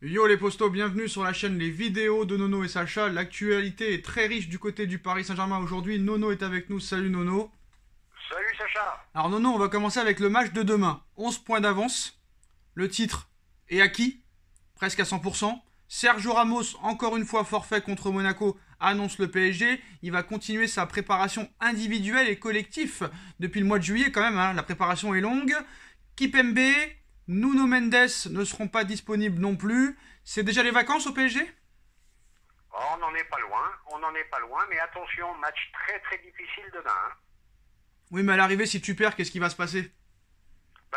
Yo les postos, bienvenue sur la chaîne Les Vidéos de Nono et Sacha. L'actualité est très riche du côté du Paris Saint-Germain aujourd'hui. Nono est avec nous, salut Nono. Salut Sacha. Alors Nono, on va commencer avec le match de demain. 11 points d'avance, le titre est acquis, presque à 100%. Sergio Ramos, encore une fois forfait contre Monaco, annonce le PSG. Il va continuer sa préparation individuelle et collective depuis le mois de juillet quand même, hein. La préparation est longue. Kipembe, Nuno Mendes ne seront pas disponibles non plus. C'est déjà les vacances au PSG ? Oh, on n'en est pas loin, mais attention, match très très difficile demain. Hein. Oui, mais à l'arrivée, si tu perds, qu'est-ce qui va se passer ?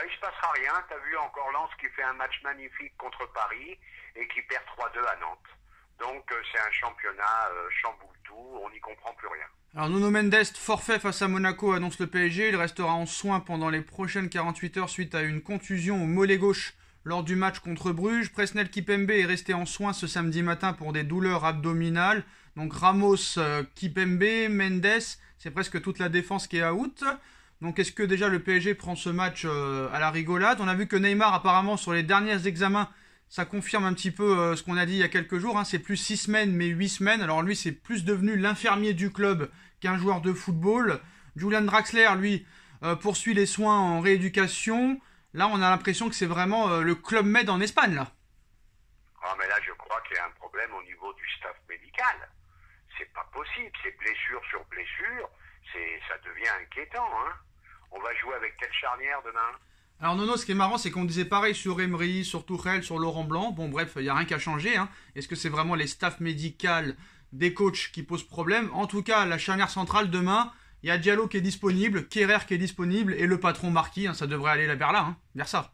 Il se passera rien. T'as vu encore Lens qui fait un match magnifique contre Paris et qui perd 3-2 à Nantes. Donc c'est un championnat chamboule tout, on n'y comprend plus rien. Alors Nuno Mendes, forfait face à Monaco, annonce le PSG. Il restera en soins pendant les prochaines 48 heures suite à une contusion au mollet gauche lors du match contre Bruges. Presnel Kipembe est resté en soins ce samedi matin pour des douleurs abdominales. Donc Ramos, Kipembe, Mendes, c'est presque toute la défense qui est out. Donc est-ce que déjà le PSG prend ce match à la rigolade ? On a vu que Neymar apparemment sur les derniers examens, ça confirme un petit peu ce qu'on a dit il y a quelques jours. Hein. C'est plus 6 semaines mais 8 semaines. Alors lui c'est plus devenu l'infirmier du club qu'un joueur de football. Julian Draxler lui poursuit les soins en rééducation. Là on a l'impression que c'est vraiment le Club Med en Espagne là. Ah mais là je crois qu'il y a un problème au niveau du staff médical. C'est pas possible, c'est blessure sur blessure. Ça devient inquiétant. Hein. On va jouer avec quelle charnière demain ? Alors Nono, ce qui est marrant, c'est qu'on disait pareil sur Emery, sur Tuchel, sur Laurent Blanc. Bon bref, il n'y a rien qu'à changer. Hein. Est-ce que c'est vraiment les staffs médicaux des coachs qui posent problème ? En tout cas, la charnière centrale, demain, il y a Diallo qui est disponible, Kehrer qui est disponible et le patron Marquis. Hein, ça devrait aller vers là, hein, vers ça.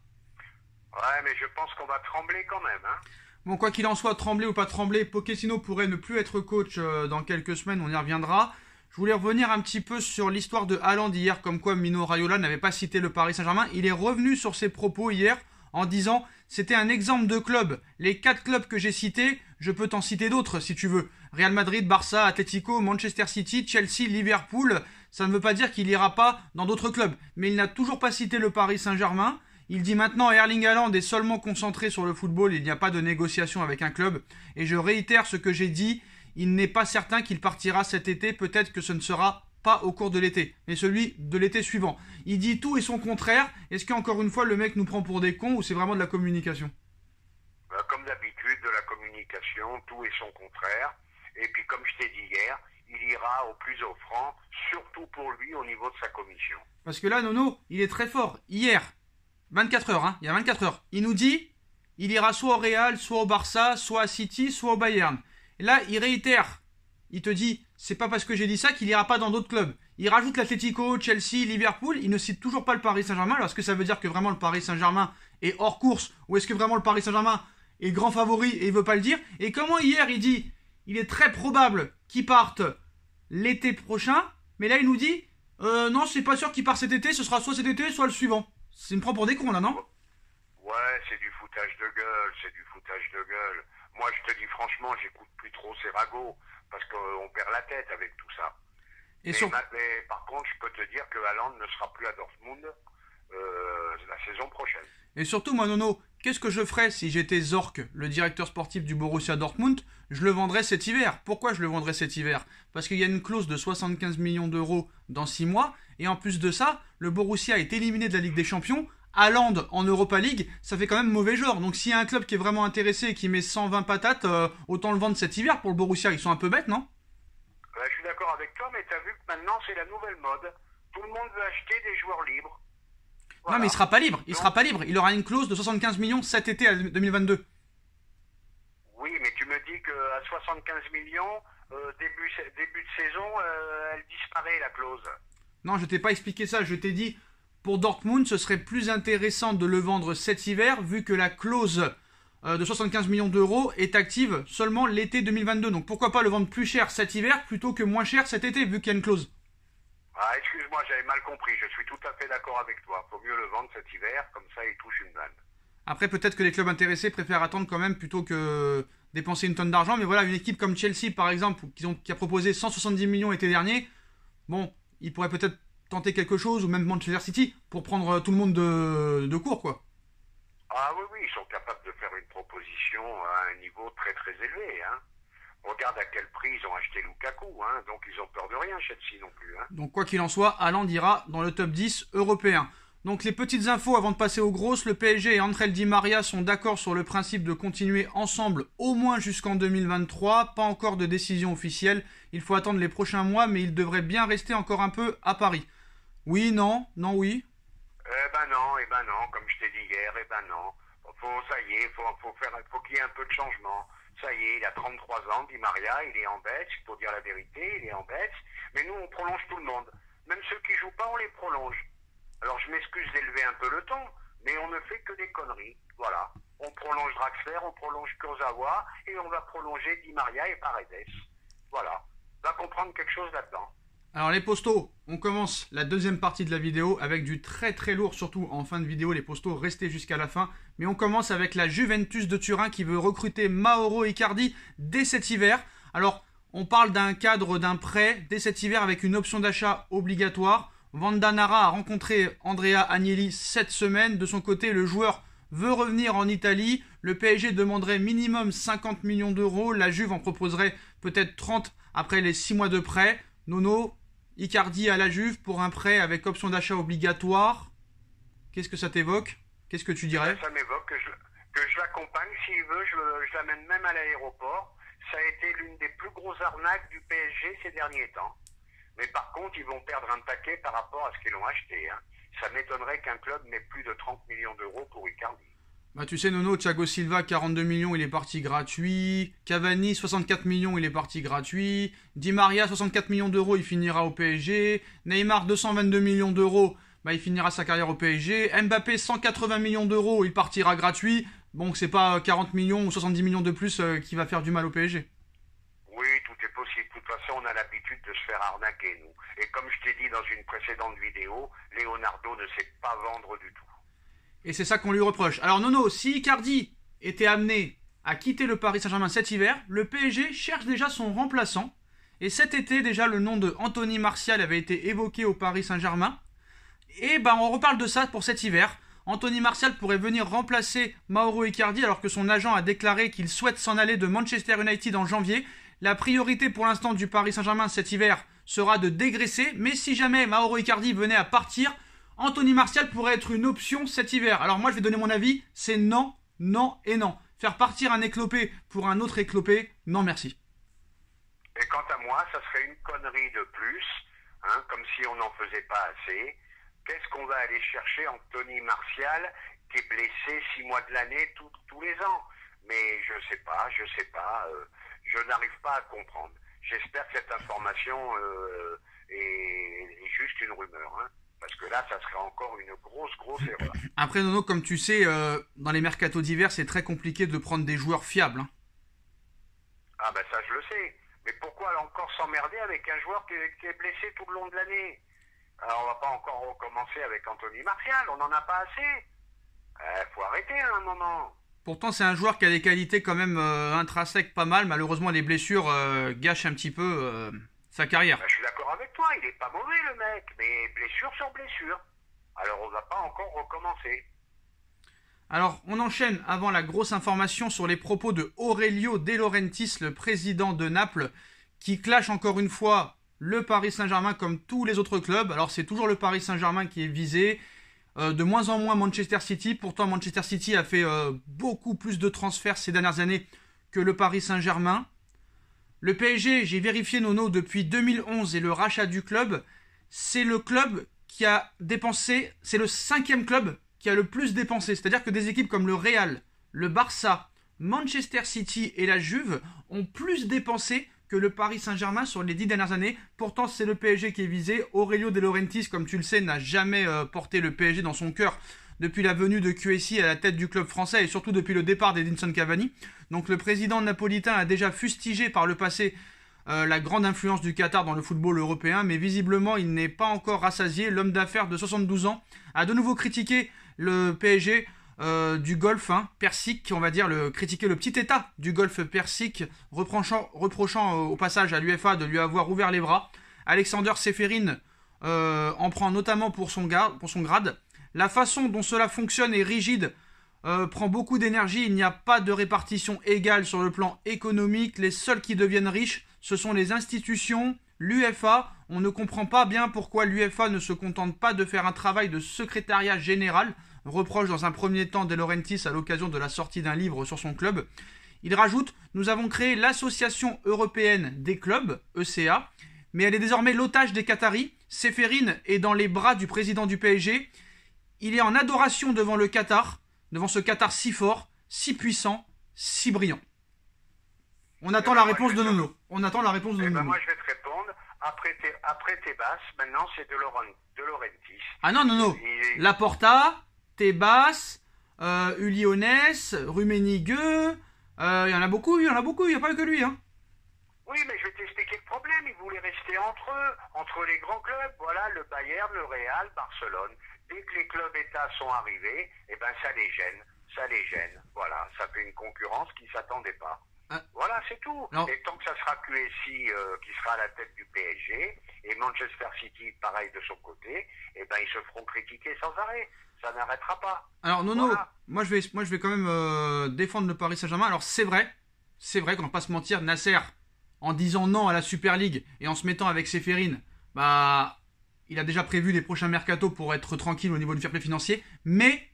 Ouais, mais je pense qu'on va trembler quand même. Hein. Bon, quoi qu'il en soit, trembler ou pas trembler, Pochettino pourrait ne plus être coach dans quelques semaines, on y reviendra. Je voulais revenir un petit peu sur l'histoire de Haaland hier, comme quoi Mino Raiola n'avait pas cité le Paris Saint-Germain. Il est revenu sur ses propos hier en disant « C'était un exemple de club. Les 4 clubs que j'ai cités, je peux t'en citer d'autres si tu veux. Real Madrid, Barça, Atlético, Manchester City, Chelsea, Liverpool. Ça ne veut pas dire qu'il n'ira pas dans d'autres clubs. Mais il n'a toujours pas cité le Paris Saint-Germain. Il dit maintenant Erling Haaland est seulement concentré sur le football. Il n'y a pas de négociation avec un club. Et je réitère ce que j'ai dit. Il n'est pas certain qu'il partira cet été, peut-être que ce ne sera pas au cours de l'été, mais celui de l'été suivant. Il dit tout et son contraire. Est-ce qu'encore une fois le mec nous prend pour des cons ou c'est vraiment de la communication ? Comme d'habitude, de la communication, tout et son contraire. Et puis comme je t'ai dit hier, il ira au plus offrant, surtout pour lui au niveau de sa commission. Parce que là, Nono, il est très fort. Hier, 24 heures, hein, il y a 24 heures, il nous dit, il ira soit au Real, soit au Barça, soit à City, soit au Bayern. Et là, il réitère. Il te dit, c'est pas parce que j'ai dit ça qu'il ira pas dans d'autres clubs. Il rajoute l'Atlético, Chelsea, Liverpool. Il ne cite toujours pas le Paris Saint-Germain. Alors, est-ce que ça veut dire que vraiment le Paris Saint-Germain est hors course ? Ou est-ce que vraiment le Paris Saint-Germain est grand favori et il veut pas le dire ? Et comment hier, il dit, il est très probable qu'il parte l'été prochain. Mais là, il nous dit, non, c'est pas sûr qu'il parte cet été. Ce sera soit cet été, soit le suivant. C'est me prend pour des cons, là, non ? Ouais, c'est du foutage de gueule. Moi, je te dis franchement, j'écoute plus trop ces ragots parce qu'on perd la tête avec tout ça. Mais par contre, je peux te dire que Haaland ne sera plus à Dortmund la saison prochaine. Et surtout, moi, Nono, qu'est-ce que je ferais si j'étais Zorc, le directeur sportif du Borussia Dortmund ? Je le vendrais cet hiver. Pourquoi je le vendrais cet hiver ? Parce qu'il y a une clause de 75 millions d'euros dans 6 mois. Et en plus de ça, le Borussia est éliminé de la Ligue des Champions. Haaland en Europa League, ça fait quand même mauvais genre. Donc s'il y a un club qui est vraiment intéressé et qui met 120 patates, autant le vendre cet hiver pour le Borussia. Ils sont un peu bêtes, non ? Je suis d'accord avec toi, mais t'as vu que maintenant c'est la nouvelle mode. Tout le monde veut acheter des joueurs libres. Voilà. Non mais il sera pas libre, sera pas libre. Il aura une clause de 75 millions cet été à 2022. Oui, mais tu me dis qu'à 75 millions, début de saison, elle disparaît la clause. Non, je t'ai pas expliqué ça, je t'ai dit... Pour Dortmund, ce serait plus intéressant de le vendre cet hiver, vu que la clause de 75 millions d'euros est active seulement l'été 2022. Donc pourquoi pas le vendre plus cher cet hiver plutôt que moins cher cet été, vu qu'il y a une clause ? Ah, excuse-moi, j'avais mal compris. Je suis tout à fait d'accord avec toi. Faut mieux le vendre cet hiver, comme ça il touche une vanne. Après, peut-être que les clubs intéressés préfèrent attendre quand même plutôt que dépenser une tonne d'argent. Mais voilà, une équipe comme Chelsea, par exemple, qui a proposé 170 millions l'été dernier, bon, ils pourraient peut-être tenter quelque chose, ou même Manchester City, pour prendre tout le monde de court, quoi. Ah oui, ils sont capables de faire une proposition très élevé. Hein. Regarde à quel prix ils ont acheté Lukaku, hein. Donc ils ont peur de rien, Chelsea non plus. Hein. Donc quoi qu'il en soit, Haaland ira dans le top 10 européen. Donc les petites infos avant de passer aux grosses, le PSG et Angel Di Maria sont d'accord sur le principe de continuer ensemble au moins jusqu'en 2023. Pas encore de décision officielle, il faut attendre les prochains mois, mais ils devraient bien rester encore un peu à Paris. Oui, non, non, oui. Eh ben non, comme je t'ai dit hier, non. Ça y est, faut qu'il y ait un peu de changement. Ça y est, il a 33 ans, Di Maria, il est en baisse, pour dire la vérité, il est en baisse. Mais nous, on prolonge tout le monde. Même ceux qui jouent pas, on les prolonge. Alors je m'excuse d'élever un peu le ton, mais on ne fait que des conneries. Voilà. On prolonge Draxler, on prolonge Kurzawa, et on va prolonger Di Maria et Paredes. Voilà. On va comprendre quelque chose là-dedans. Alors les postos, on commence la deuxième partie de la vidéo avec du très très lourd, surtout en fin de vidéo, les postos, restez jusqu'à la fin. Mais on commence avec la Juventus de Turin qui veut recruter Mauro Icardi dès cet hiver. Alors, on parle d'un cadre d'un prêt dès cet hiver avec une option d'achat obligatoire. Vanda Nara a rencontré Andrea Agnelli cette semaine. De son côté, le joueur veut revenir en Italie. Le PSG demanderait minimum 50 millions d'euros. La Juve en proposerait peut-être 30 après les 6 mois de prêt. Nono, Icardi à la Juve pour un prêt avec option d'achat obligatoire. Qu'est-ce que ça t'évoque? Qu'est-ce que tu dirais? Ça m'évoque que je l'accompagne. S'il veut, je l'amène même à l'aéroport. Ça a été l'une des plus grosses arnaques du PSG ces derniers temps. Mais par contre, ils vont perdre un paquet par rapport à ce qu'ils ont acheté. Hein. Ça m'étonnerait qu'un club n'ait plus de 30 millions d'euros pour Icardi. Bah tu sais Nono, Thiago Silva 42 millions il est parti gratuit, Cavani 64 millions il est parti gratuit, Di Maria 64 millions d'euros il finira au PSG, Neymar 222 millions d'euros bah il finira sa carrière au PSG, Mbappé 180 millions d'euros il partira gratuit, bon c'est pas 40 millions ou 70 millions de plus qui va faire du mal au PSG. Oui, tout est possible, de toute façon on a l'habitude de se faire arnaquer nous, et comme je t'ai dit dans une précédente vidéo, Leonardo ne sait pas vendre du tout. Et c'est ça qu'on lui reproche. Alors Nono, si Icardi était amené à quitter le Paris Saint-Germain cet hiver, le PSG cherche déjà son remplaçant. Et cet été, déjà, le nom de Anthony Martial avait été évoqué au Paris Saint-Germain. Et ben, on reparle de ça pour cet hiver. Anthony Martial pourrait venir remplacer Mauro Icardi alors que son agent a déclaré qu'il souhaite s'en aller de Manchester United en janvier. La priorité pour l'instant du Paris Saint-Germain cet hiver sera de dégraisser. Mais si jamais Mauro Icardi venait à partir, Anthony Martial pourrait être une option cet hiver. Alors moi je vais donner mon avis, c'est non, non et non. Faire partir un éclopé pour un autre éclopé, non merci. Et quant à moi, ça serait une connerie de plus, hein, comme si on n'en faisait pas assez. Qu'est-ce qu'on va aller chercher Anthony Martial qui est blessé 6 mois de l'année tous les ans? Mais je sais pas, je n'arrive pas à comprendre. J'espère que cette information est juste une rumeur, hein. Parce que là, ça serait encore une grosse erreur. Après, Nono, comme tu sais, dans les mercatos d'hiver, c'est très compliqué de prendre des joueurs fiables. Hein. Ah ben ça, je le sais. Mais pourquoi encore s'emmerder avec un joueur qui est blessé tout le long de l'année? Alors, on va pas encore recommencer avec Anthony Martial, on n'en a pas assez. Faut arrêter à un moment. Pourtant, c'est un joueur qui a des qualités quand même intrinsèques pas mal. Malheureusement, les blessures gâchent un petit peu sa carrière. Ben, je suis d'accord avec toi, il est pas mauvais le mec, mais blessure sur blessure. Alors on va pas encore recommencer. Alors on enchaîne avant la grosse information sur les propos de Aurelio De Laurentiis, le président de Naples, qui clash encore une fois le Paris Saint-Germain comme tous les autres clubs. Alors c'est toujours le Paris Saint-Germain qui est visé, de moins en moins Manchester City. Pourtant Manchester City a fait beaucoup plus de transferts ces dernières années que le Paris Saint-Germain. Le PSG, j'ai vérifié Nono, depuis 2011 et le rachat du club, c'est le club qui a dépensé, c'est le 5e club qui a le plus dépensé. C'est-à-dire que des équipes comme le Real, le Barça, Manchester City et la Juve ont plus dépensé que le Paris Saint-Germain sur les 10 dernières années. Pourtant, c'est le PSG qui est visé. Aurelio De Laurentiis, comme tu le sais, n'a jamais porté le PSG dans son cœur depuis la venue de QSI à la tête du club français et surtout depuis le départ d'Edinson Cavani. Donc le président napolitain a déjà fustigé par le passé la grande influence du Qatar dans le football européen, mais visiblement il n'est pas encore rassasié. L'homme d'affaires de 72 ans a de nouveau critiqué le PSG du Golfe Persique, on va dire, critiquer le petit état du Golfe Persique, reprochant au passage à l'UEFA de lui avoir ouvert les bras. Alexander Seferin en prend notamment pour son grade. La façon dont cela fonctionne est rigide prend beaucoup d'énergie. Il n'y a pas de répartition égale sur le plan économique. Les seuls qui deviennent riches, ce sont les institutions, l'UEFA. On ne comprend pas bien pourquoi l'UEFA ne se contente pas de faire un travail de secrétariat général, reproche dans un premier temps De Laurentiis à l'occasion de la sortie d'un livre sur son club. Il rajoute « Nous avons créé l'Association européenne des clubs, ECA, mais elle est désormais l'otage des Qataris. Séphérine est dans les bras du président du PSG. Il est en adoration devant le Qatar, devant ce Qatar si fort, si puissant, si brillant. » On attend la réponse de Nono. On attend la réponse de Nono. Moi, je vais te répondre. Après Tebas, maintenant, c'est De Laurentiis. Ah non, Nono. Laporta, Tebas, Uliones, Rummenigge. Il y en a beaucoup, il n'y a pas que lui. Hein. Oui, mais je vais t'expliquer le problème. Ils voulaient rester entre eux, entre les grands clubs. Voilà, le Bayern, le Real, Barcelone. Dès que les clubs États sont arrivés, eh ben, ça les gêne. Voilà, ça fait une concurrence qui ne s'attendait pas. Voilà, c'est tout. Non. Et tant que ça sera QSI qui sera à la tête du PSG et Manchester City, pareil de son côté, eh ben, ils se feront critiquer sans arrêt. Ça n'arrêtera pas. Alors, Nono, voilà. moi je vais quand même défendre le Paris Saint-Germain. Alors, c'est vrai qu'on ne va pas se mentir, Nasser, en disant non à la Super League et en se mettant avec Séphérine, bah, il a déjà prévu les prochains mercatos pour être tranquille au niveau du fair play financier. Mais,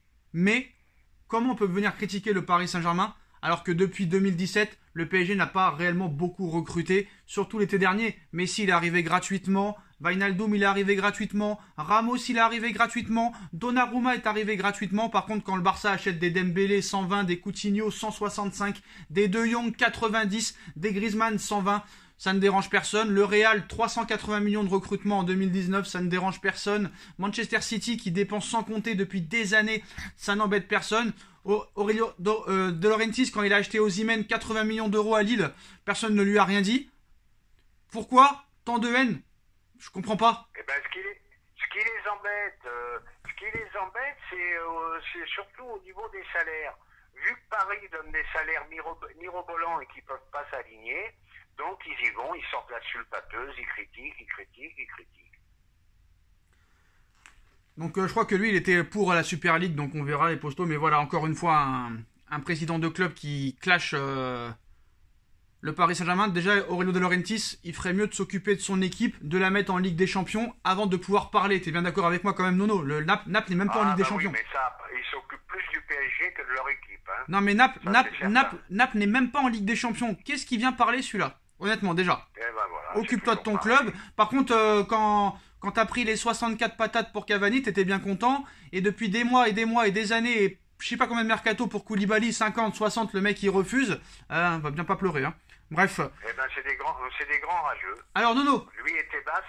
comment on peut venir critiquer le Paris Saint-Germain alors que depuis 2017, le PSG n'a pas réellement beaucoup recruté, surtout l'été dernier. Messi, il est arrivé gratuitement, Wijnaldum, il est arrivé gratuitement, Ramos, il est arrivé gratuitement, Donnarumma est arrivé gratuitement. Par contre, quand le Barça achète des Dembélé 120, des Coutinho 165, des De Jong 90, des Griezmann 120, ça ne dérange personne. Le Real, 380 millions de recrutement en 2019, ça ne dérange personne. Manchester City, qui dépense sans compter depuis des années, ça n'embête personne. Aurelio De Laurentiis, quand il a acheté Osimhen 80 millions d'euros à Lille, personne ne lui a rien dit. Pourquoi tant de haine? Je comprends pas. Eh ben, ce qui les embête, c'est surtout au niveau des salaires. Vu que Paris donne des salaires mirobolants et qu'ils ne peuvent pas s'aligner, donc ils y vont, ils sortent la sulpateuse, ils critiquent. Donc je crois que lui, il était pour la Super League, donc on verra les postos. Mais voilà, encore une fois, un président de club qui clash le Paris Saint-Germain. Déjà, Aurelio De Laurentiis, il ferait mieux de s'occuper de son équipe, de la mettre en Ligue des Champions avant de pouvoir parler. T'es bien d'accord avec moi quand même, Nono? Le Naples n'est même pas en Ligue des Champions. Oui, mais ça, ils s'occupent plus du PSG que de leur équipe. Hein. Non, mais Naples n'est même pas en Ligue des Champions. Qu'est-ce qui vient parler celui-là? Honnêtement, déjà. Eh ben voilà, occupe-toi de ton club. Par contre, quand t'as pris les 64 patates pour Cavani, t'étais bien content. Et depuis des mois et des années, et je sais pas combien de mercato pour Koulibaly, 50, 60, le mec il refuse. On va bien pas pleurer. Hein. Bref. Eh ben c'est des grands rageux. Alors Nono. Lui et Tebas,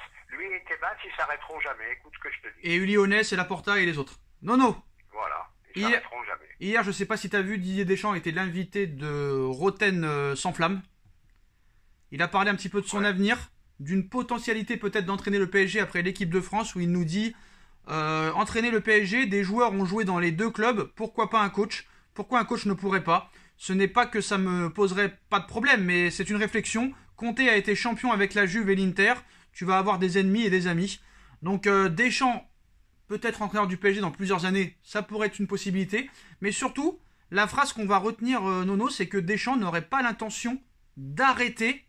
ils s'arrêteront jamais. Écoute ce que je te dis. Et Uliones et Laporta et les autres. Nono. Voilà. Ils s'arrêteront jamais. Hier, je sais pas si t'as vu, Didier Deschamps était l'invité de Roten sans flamme. Il a parlé un petit peu de son avenir, d'une potentialité peut-être d'entraîner le PSG après l'équipe de France, où il nous dit entraîner le PSG, des joueurs ont joué dans les deux clubs, pourquoi pas un coach? Pourquoi un coach ne pourrait pas? Ce n'est pas que ça me poserait pas de problème, mais c'est une réflexion. Conte a été champion avec la Juve et l'Inter, tu vas avoir des ennemis et des amis. Donc Deschamps, peut-être entraîneur du PSG dans plusieurs années, ça pourrait être une possibilité. Mais surtout, la phrase qu'on va retenir, Nono, c'est que Deschamps n'aurait pas l'intention d'arrêter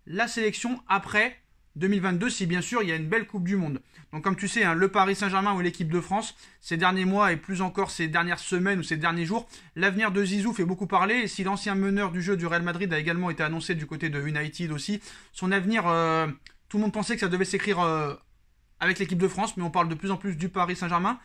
la sélection après 2022, si bien sûr il y a une belle Coupe du Monde. Donc comme tu sais, hein, le Paris Saint-Germain ou l'équipe de France, ces derniers mois et plus encore ces dernières semaines ou ces derniers jours, l'avenir de Zizou fait beaucoup parler. Et si l'ancien meneur du jeu du Real Madrid a également été annoncé du côté de United aussi, son avenir, tout le monde pensait que ça devait s'écrire avec l'équipe de France, mais on parle de plus en plus du Paris Saint-Germain.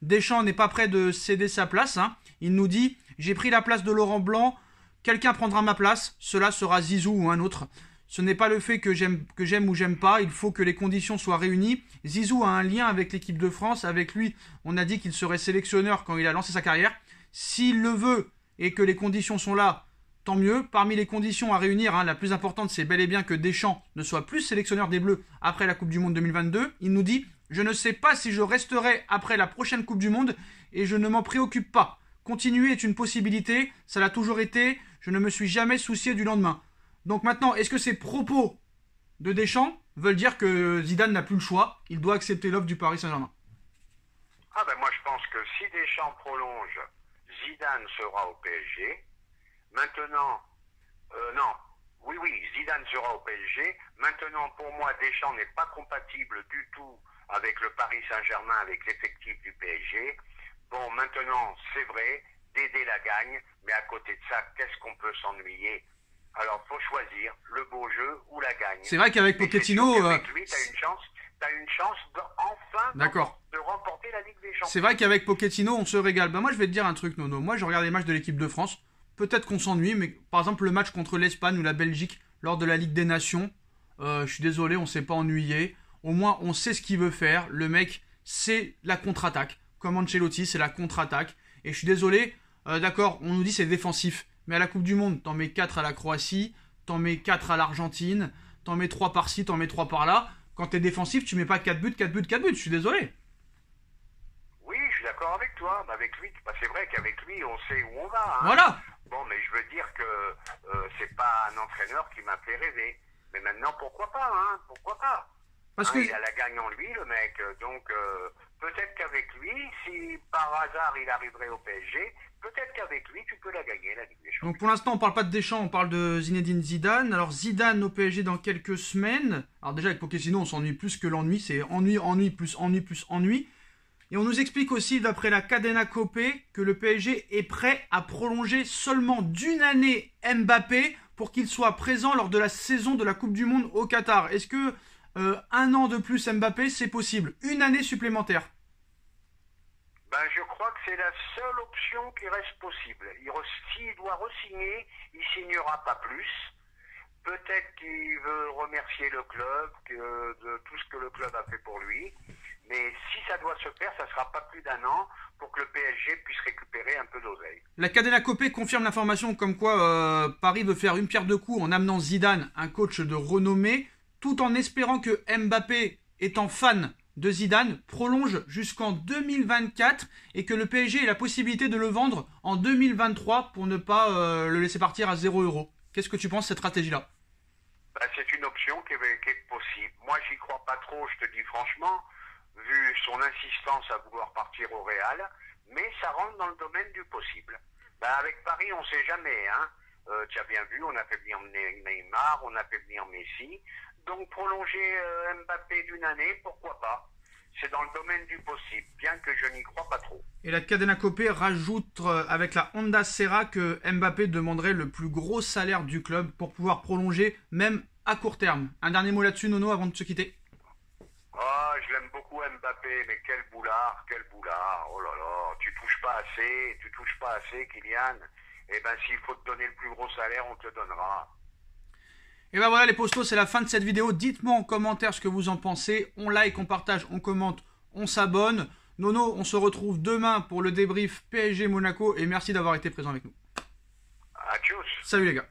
Deschamps n'est pas prêt de céder sa place. Hein. Il nous dit « J'ai pris la place de Laurent Blanc, quelqu'un prendra ma place, cela sera Zizou ou un autre ». Ce n'est pas le fait que j'aime ou j'aime pas, il faut que les conditions soient réunies. Zizou a un lien avec l'équipe de France, avec lui, on a dit qu'il serait sélectionneur quand il a lancé sa carrière. S'il le veut et que les conditions sont là, tant mieux. Parmi les conditions à réunir, hein, la plus importante, c'est bel et bien que Deschamps ne soit plus sélectionneur des Bleus après la Coupe du Monde 2022. Il nous dit « Je ne sais pas si je resterai après la prochaine Coupe du Monde et je ne m'en préoccupe pas. Continuer est une possibilité, ça l'a toujours été, je ne me suis jamais soucié du lendemain. » Donc maintenant, est-ce que ces propos de Deschamps veulent dire que Zidane n'a plus le choix? Il doit accepter l'offre du Paris Saint-Germain. Ah ben moi je pense que si Deschamps prolonge, Zidane sera au PSG. Maintenant, non, oui, Zidane sera au PSG. Maintenant, pour moi, Deschamps n'est pas compatible du tout avec le Paris Saint-Germain, avec l'effectif du PSG. Bon, maintenant, c'est vrai, Dédé la gagne, mais à côté de ça, qu'est-ce qu'on peut s'ennuyer? Alors, faut choisir le beau jeu ou la gagne. C'est vrai qu'avec Pochettino... Avec lui, t'as une chance enfin de remporter la Ligue des Champions. C'est vrai qu'avec Pochettino, on se régale. Ben moi, je vais te dire un truc, Nono. Moi, je regarde les matchs de l'équipe de France. Peut-être qu'on s'ennuie, mais par exemple, le match contre l'Espagne ou la Belgique lors de la Ligue des Nations, je suis désolé, on s'est pas ennuyé. Au moins, on sait ce qu'il veut faire. Le mec, c'est la contre-attaque. Comme Ancelotti, c'est la contre-attaque. Et je suis désolé, d'accord, on nous dit c'est défensif. Mais à la Coupe du Monde, t'en mets 4 à la Croatie, t'en mets 4 à l'Argentine, t'en mets 3 par-ci, t'en mets 3 par-là. Quand t'es défensif, tu mets pas 4 buts, 4 buts, 4 buts. Je suis désolé. Oui, je suis d'accord avec toi. Mais avec lui, c'est vrai qu'avec lui, on sait où on va. Hein. Voilà. Bon, mais je veux dire que c'est pas un entraîneur qui m'a fait rêver. Mais maintenant, pourquoi pas, hein? Pourquoi pas? Parce que... il a la gagne en lui, le mec. Donc, peut-être qu'avec lui, si par hasard il arriverait au PSG, peut-être qu'avec lui, tu peux la gagner, la Ligue des Champions. Donc, pour l'instant, on parle pas de Deschamps, on parle de Zinedine Zidane. Alors, Zidane au PSG dans quelques semaines. Alors, déjà, avec Pochettino, on s'ennuie plus que l'ennui. C'est ennui, plus ennui, plus ennui. Et on nous explique aussi, d'après la Cadena Copé, que le PSG est prêt à prolonger seulement d'une année Mbappé pour qu'il soit présent lors de la saison de la Coupe du Monde au Qatar. Est-ce que un an de plus Mbappé, c'est possible? Une année supplémentaire? Ben, je crois que c'est la seule option qui reste possible. S'il doit re-signer, il signera pas plus. Peut-être qu'il veut remercier le club de tout ce que le club a fait pour lui. Mais si ça doit se faire, ça sera pas plus d'un an pour que le PSG puisse récupérer un peu d'oseille. La Cadena Copé confirme l'information comme quoi Paris veut faire une pierre deux coups en amenant Zidane, un coach de renommée, tout en espérant que Mbappé, étant fan de Zidane, prolonge jusqu'en 2024 et que le PSG ait la possibilité de le vendre en 2023 pour ne pas le laisser partir à 0 €. Qu'est-ce que tu penses de cette stratégie-là? Ben, c'est une option qui est possible. Moi, j'y crois pas trop, je te dis franchement, vu son insistance à vouloir partir au Real, mais ça rentre dans le domaine du possible. Ben, avec Paris, on sait jamais, hein. Tu as bien vu, on a fait venir Neymar, on a fait venir Messi. Donc prolonger Mbappé d'une année, pourquoi pas? C'est dans le domaine du possible, bien que je n'y crois pas trop. Et la Cadena Copé rajoute avec la Honda Serra que Mbappé demanderait le plus gros salaire du club pour pouvoir prolonger, même à court terme. Un dernier mot là-dessus, Nono, avant de se quitter. Oh, je l'aime beaucoup Mbappé, mais quel boulard, oh là là, tu touches pas assez, Kylian. Eh ben, s'il faut te donner le plus gros salaire, on te le donnera. Et ben voilà les postos, c'est la fin de cette vidéo. Dites-moi en commentaire ce que vous en pensez. On like, on partage, on commente, on s'abonne. Nono, on se retrouve demain pour le débrief PSG Monaco et merci d'avoir été présent avec nous. Adios. Salut les gars.